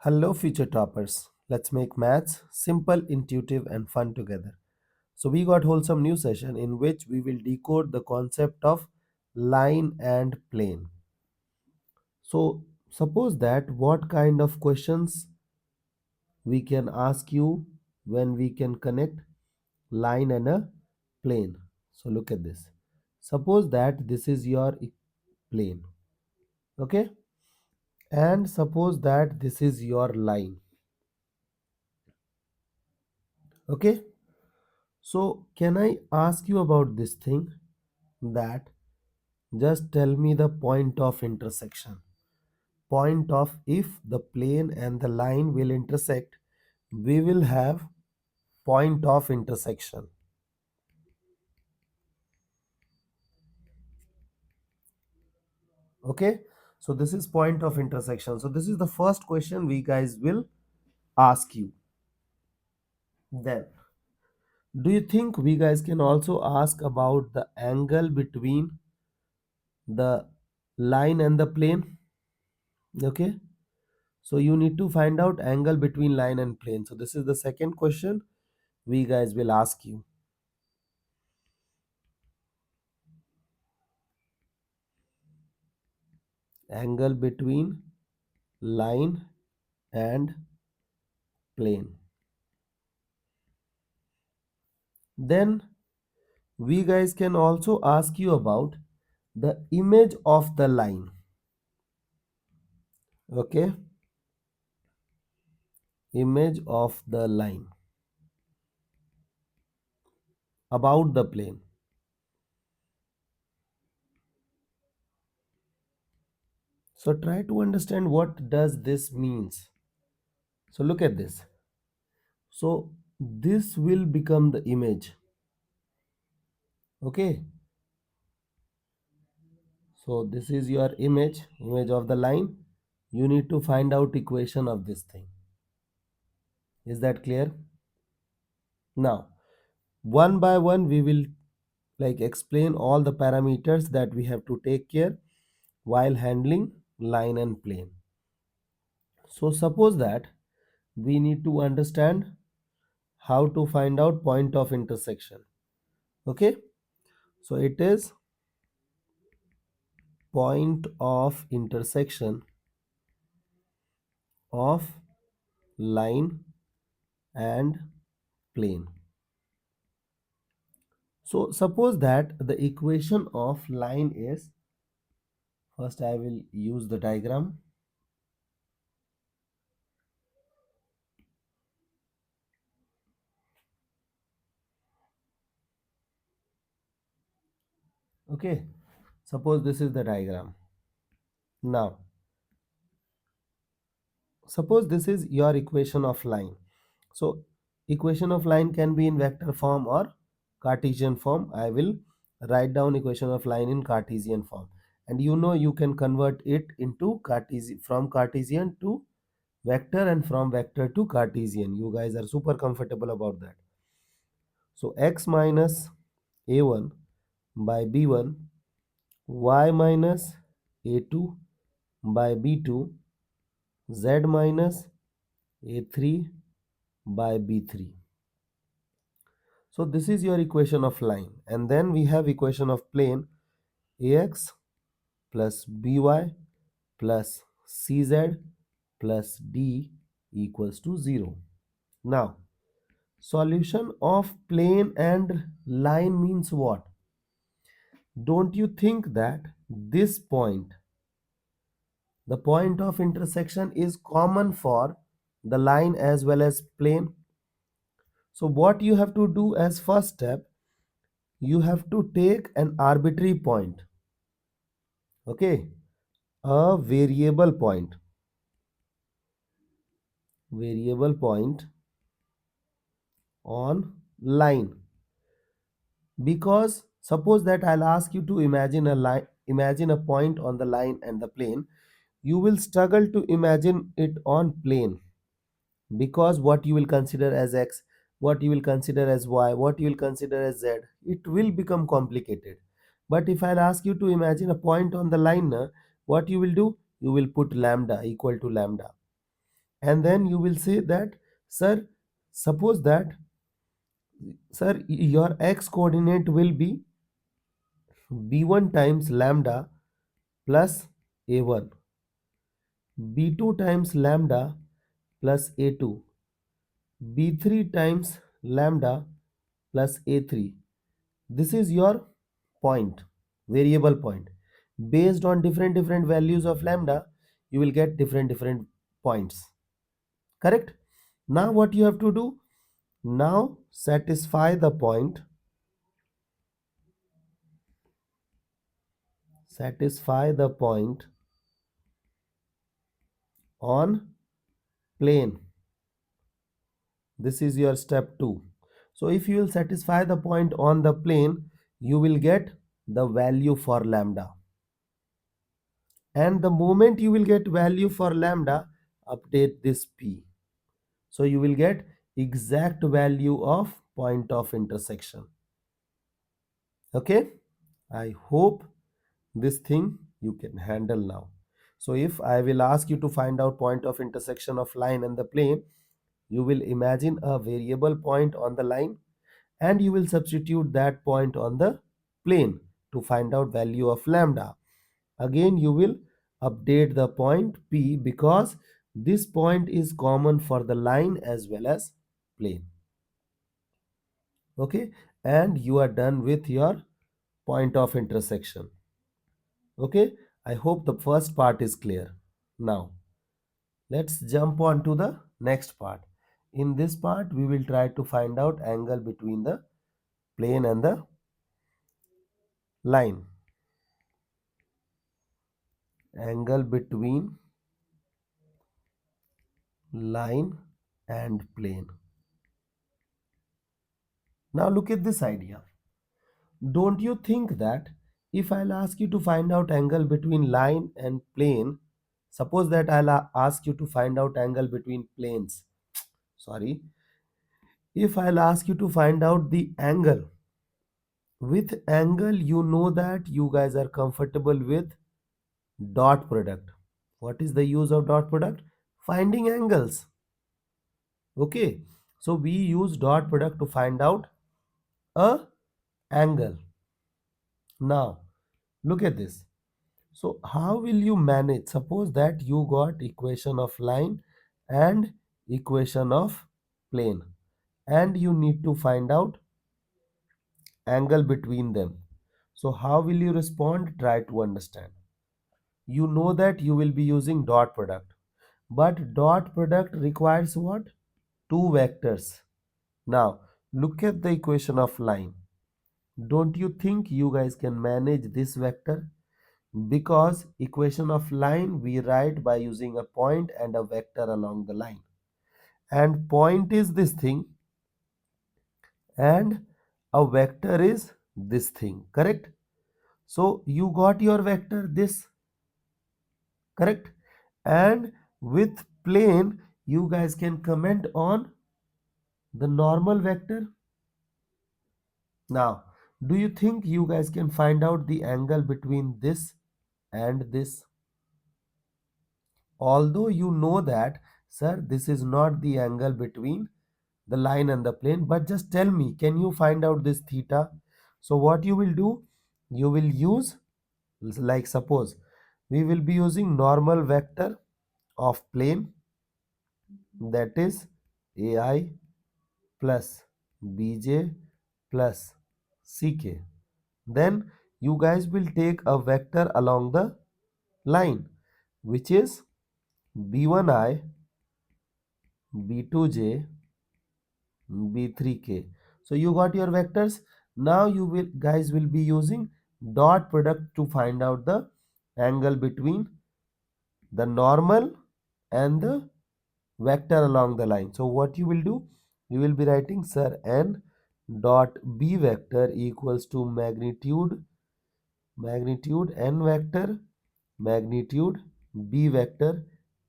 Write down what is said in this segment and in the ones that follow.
Hello, future toppers. Let's make maths simple, intuitive, and fun together. So, we got wholesome new session in which we will decode the concept of line and plane. So, suppose that what kind of questions we can ask you when we can connect line and a plane. So, look at this. Suppose that this is your plane, okay? And suppose that this is your line, okay? So, can I ask you about this thing that just tell me the point of intersection? Point of if the plane and the line will intersect, we will have point of intersection. Okay, so this is point of intersection. So, this is the first question we guys will ask you. Then, do you think we guys can also ask about the angle between the line and the plane? Okay. So you need to find out angle between line and plane. So this is the second question we guys will ask you. Angle between line and plane. Then we guys can also ask you about the image of the line. Okay. Image of the line about the plane. So try to understand what does this means. So look at this. So this will become the image. Okay. So this is your image of the line. You need to find out equation of this thing. Is that clear? Now, one by one we will explain all the parameters that we have to take care while handling line and plane. So suppose that we need to understand how to find out point of intersection. Okay? So it is point of intersection of line and plane. So suppose that the equation of line is, first I will use the diagram. Okay, suppose this is the diagram. Now, suppose this is your equation of line. So equation of line can be in vector form or Cartesian form. I will write down equation of line in Cartesian form. And you know you can convert it into Cartesian, from Cartesian to vector and from vector to Cartesian. You guys are super comfortable about that. So x minus a1 by b1, y minus a2 by b2, z minus a3 by b3. So this is your equation of line. And then we have equation of plane, ax plus by plus cz plus d equals to 0. Now, solution of plane and line means what? Don't you think that this point, the point of intersection, is common for the line as well as plane? So what you have to do as first step, you have to take an arbitrary point, okay, a variable point on line. Because suppose that I'll ask you to imagine a line, imagine a point on the line and the plane, you will struggle to imagine it on plane, because what you will consider as x, what you will consider as y, what you will consider as z, it will become complicated. But if I'll ask you to imagine a point on the line, what you will do, you will put lambda equal to lambda, and then you will say that, sir, suppose that, sir, your x coordinate will be b1 times lambda plus a1, b2 times lambda plus a2, b3 times lambda plus a3. This is your point, variable point. Based on different values of lambda, you will get different points. Correct? Now what you have to do? Now satisfy the point on plane. This is your step 2. So if you will satisfy the point on the plane, you will get the value for lambda. And the moment you will get value for lambda, update this p. So you will get exact value of point of intersection. Okay? I hope this thing you can handle now. So if I will ask you to find out point of intersection of line and the plane, you will imagine a variable point on the line and you will substitute that point on the plane to find out value of lambda. Again you will update the point P because this point is common for the line as well as plane. Okay, and you are done with your point of intersection. Okay, I hope the first part is clear. Now let's jump on to the next part. In this part we will try to find out angle between the plane and the line. Angle between line and plane. Now look at this idea. Don't you think that if I'll ask you to find out angle between line and plane, suppose that I'll ask you to find out angle between planes. Sorry. If I'll ask you to find out the angle, with angle you know that you guys are comfortable with dot product. What is the use of dot product? Finding angles. Okay. So we use dot product to find out a angle. Now look at this. So how will you manage? Suppose that you got equation of line and equation of plane and you need to find out angle between them. So how will you respond? Try to understand. You know that you will be using dot product, but dot product requires what? Two vectors. Now look at the equation of line. Don't you think you guys can manage this vector? Because equation of line we write by using a point and a vector along the line, and point is this thing and a vector is this thing, correct? So you got your vector this, correct? And with plane you guys can comment on the normal vector. Now do you think you guys can find out the angle between this and this? Although you know that, sir, this is not the angle between the line and the plane, but just tell me, can you find out this theta? So what you will do, you will use, like suppose we will be using normal vector of plane, that is ai plus bj plus ck. Then you guys will take a vector along the line, which is b1i, b2j, b3k. So you got your vectors. Now you will guys will be using dot product to find out the angle between the normal and the vector along the line. So what you will do, you will be writing, sir, n dot b vector equals to magnitude n vector magnitude b vector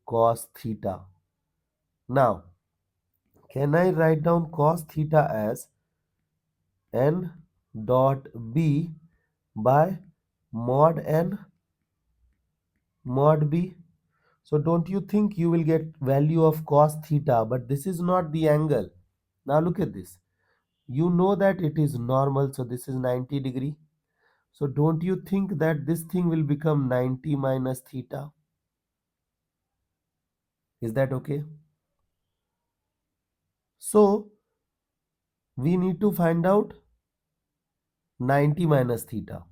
cos theta. Now can I write down cos theta as n dot b by mod n mod b? So don't you think you will get value of cos theta, but this is not the angle. Now look at this. You know that it is normal, so this is 90 degree. So don't you think that this thing will become 90 minus theta? Is that okay? So we need to find out 90 minus theta.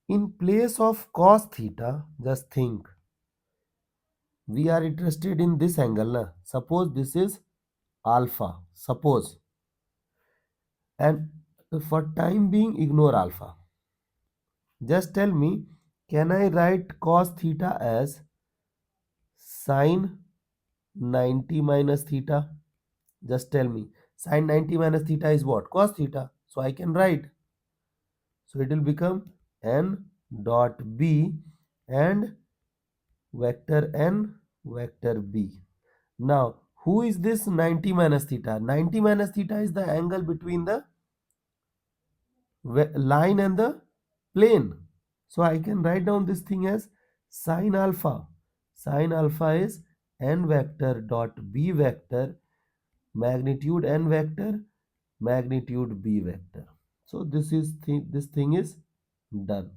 In place of cos theta, just think, we are interested in this angle. Na? Suppose this is alpha, suppose, and for time being ignore alpha. Just tell me, can I write cos theta as sine 90 minus theta? Just tell me, sine 90 minus theta is what? Cos theta. So I can write. So it will become n dot b and vector n vector b. Now, who is this 90 minus theta? 90 minus theta is the angle between the line and the plane. So I can write down this thing as sine alpha. Sine alpha is n vector dot b vector, magnitude n vector, magnitude b vector. So this thing is done.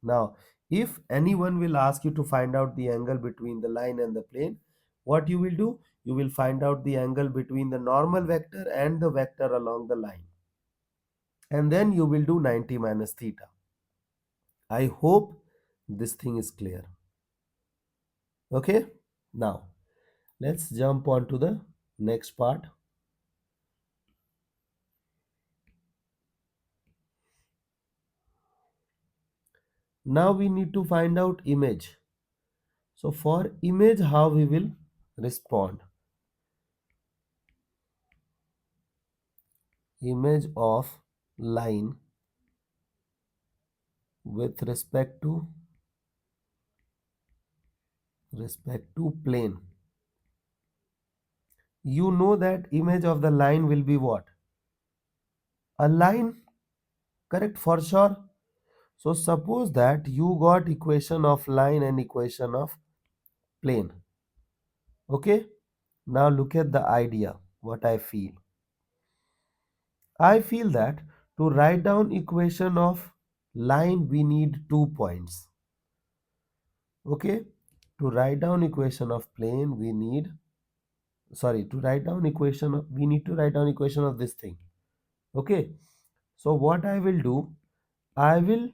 Now, if anyone will ask you to find out the angle between the line and the plane, what you will do? You will find out the angle between the normal vector and the vector along the line. And then you will do 90 minus theta. I hope this thing is clear. Okay? Now, let's jump on to the next part. Now we need to find out image. So for image, how we will respond? Image of line with respect to plane. You know that image of the line will be what? A line, correct, for sure. So suppose that you got equation of line and equation of plane. Okay, now look at the idea, what I feel. I feel that to write down equation of line we need 2 points. Okay, to write down equation of plane we need, to write down equation of, we need to write down equation of this thing. Okay, so what I will do, I will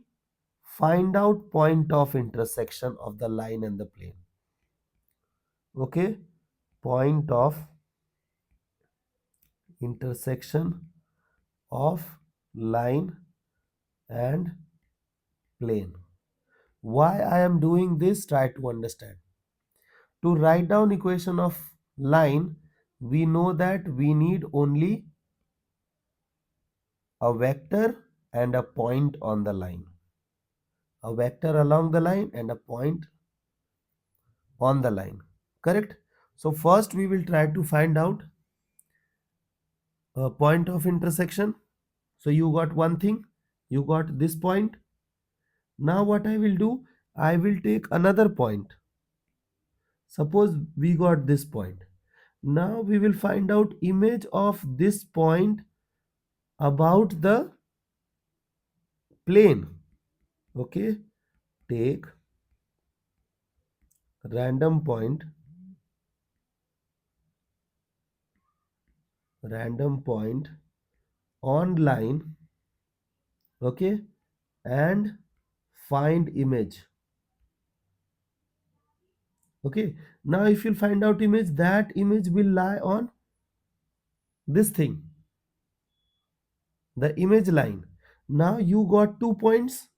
find out point of intersection of the line and the plane. Okay, point of intersection of line and plane. Why I am doing this? Try to understand. To write down equation of line, we know that we need only a vector and a point on the line. A vector along the line and a point on the line. Correct? So first we will try to find out a point of intersection. So you got one thing, you got this point. Now what I will do, I will take another point. Suppose we got this point. Now we will find out image of this point about the plane. Okay, take random point on line, okay, and find image. Okay, now if you find out image, that image will lie on this thing, the image line. Now you got 2 points.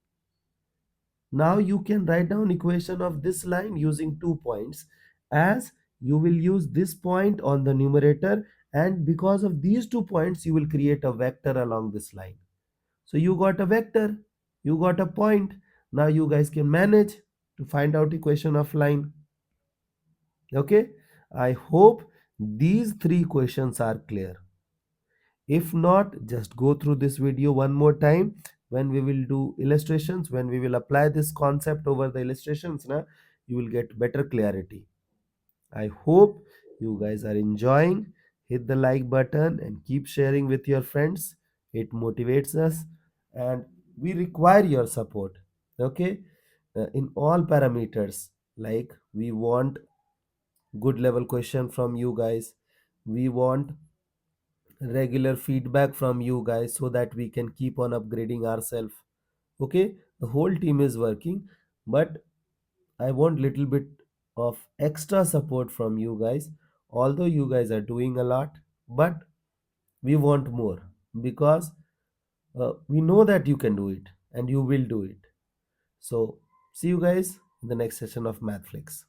Now you can write down equation of this line using 2 points, as you will use this point on the numerator, and because of these 2 points you will create a vector along this line. So you got a vector, you got a point. Now you guys can manage to find out equation of line. Okay, I hope these 3 questions are clear. If not, just go through this video one more time. When we will do illustrations, when we will apply this concept over the illustrations, na, you will get better clarity. I hope you guys are enjoying. Hit the like button and keep sharing with your friends. It motivates us and we require your support. Okay? In all parameters, like we want good level question from you guys. We want regular feedback from you guys so that we can keep on upgrading ourselves. Okay? The whole team is working, but I want little bit of extra support from you guys. Although you guys are doing a lot, but we want more because we know that you can do it and you will do it. So see you guys in the next session of MathFlix.